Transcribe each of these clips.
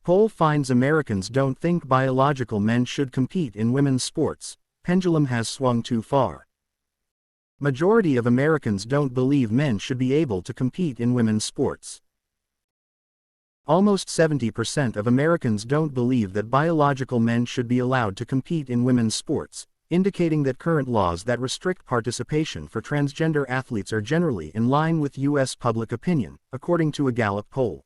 Poll finds Americans don't think biological men should compete in women's sports. Pendulum has swung too far. Majority of Americans don't believe men should be able to compete in women's sports. Almost 70% of Americans don't believe that biological men should be allowed to compete in women's sports, indicating that current laws that restrict participation for transgender athletes are generally in line with U.S. public opinion, according to a Gallup poll.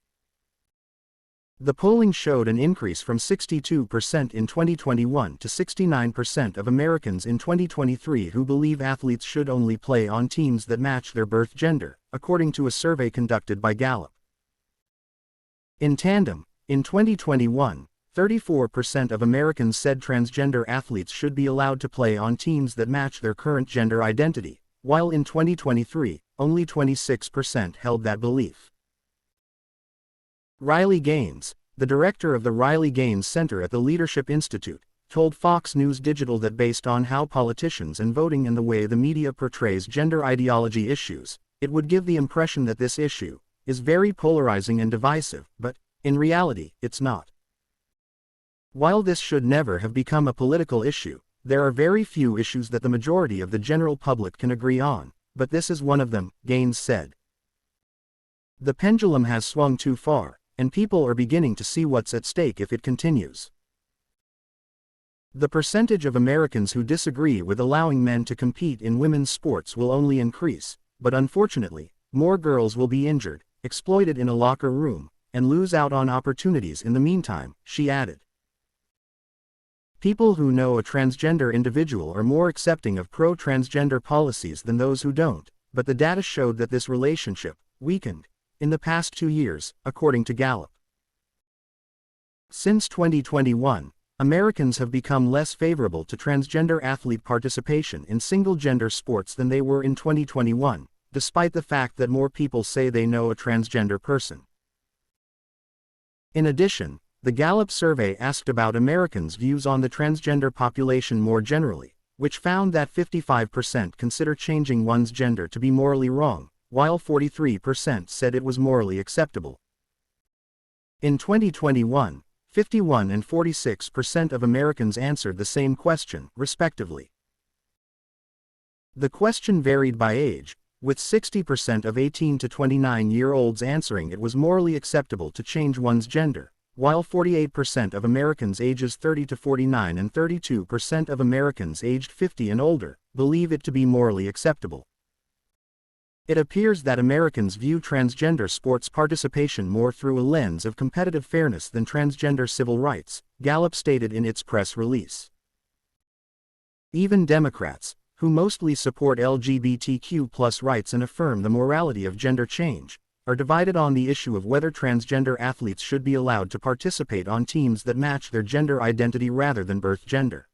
The polling showed an increase from 62% in 2021 to 69% of Americans in 2023 who believe athletes should only play on teams that match their birth gender, according to a survey conducted by Gallup. In tandem, in 2021, 34% of Americans said transgender athletes should be allowed to play on teams that match their current gender identity, while in 2023, only 26% held that belief. Riley Gaines, the director of the Riley Gaines Center at the Leadership Institute, told Fox News Digital that based on how politicians and voting and the way the media portrays gender ideology issues, it would give the impression that this issue is very polarizing and divisive, but, in reality, it's not. While this should never have become a political issue, there are very few issues that the majority of the general public can agree on, but this is one of them, Gaines said. The pendulum has swung too far, and people are beginning to see what's at stake if it continues. The percentage of Americans who disagree with allowing men to compete in women's sports will only increase, but unfortunately, more girls will be injured, exploited in a locker room, and lose out on opportunities in the meantime, she added. People who know a transgender individual are more accepting of pro-transgender policies than those who don't, but the data showed that this relationship weakened in the past 2 years, according to Gallup. Since 2021, Americans have become less favorable to transgender athlete participation in single-gender sports than they were in 2021, despite the fact that more people say they know a transgender person. In addition, the Gallup survey asked about Americans' views on the transgender population more generally, which found that 55% consider changing one's gender to be morally wrong, while 43% said it was morally acceptable. In 2021, 51% and 46% of Americans answered the same question, respectively. The question varied by age, with 60% of 18 to 29-year-olds answering it was morally acceptable to change one's gender, while 48% of Americans ages 30 to 49 and 32% of Americans aged 50 and older believe it to be morally acceptable. It appears that Americans view transgender sports participation more through a lens of competitive fairness than transgender civil rights, Gallup stated in its press release. Even Democrats, who mostly support LGBTQ+ rights and affirm the morality of gender change, are divided on the issue of whether transgender athletes should be allowed to participate on teams that match their gender identity rather than birth gender.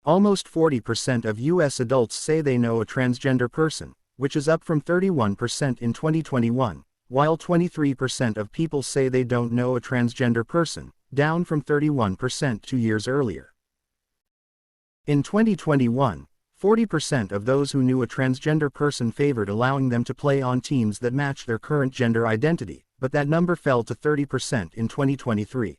Almost 40% of U.S. adults say they know a transgender person, which is up from 31% in 2021, while 23% of people say they don't know a transgender person, down from 31% 2 years earlier. In 2021, 40% of those who knew a transgender person favored allowing them to play on teams that match their current gender identity, but that number fell to 30% in 2023.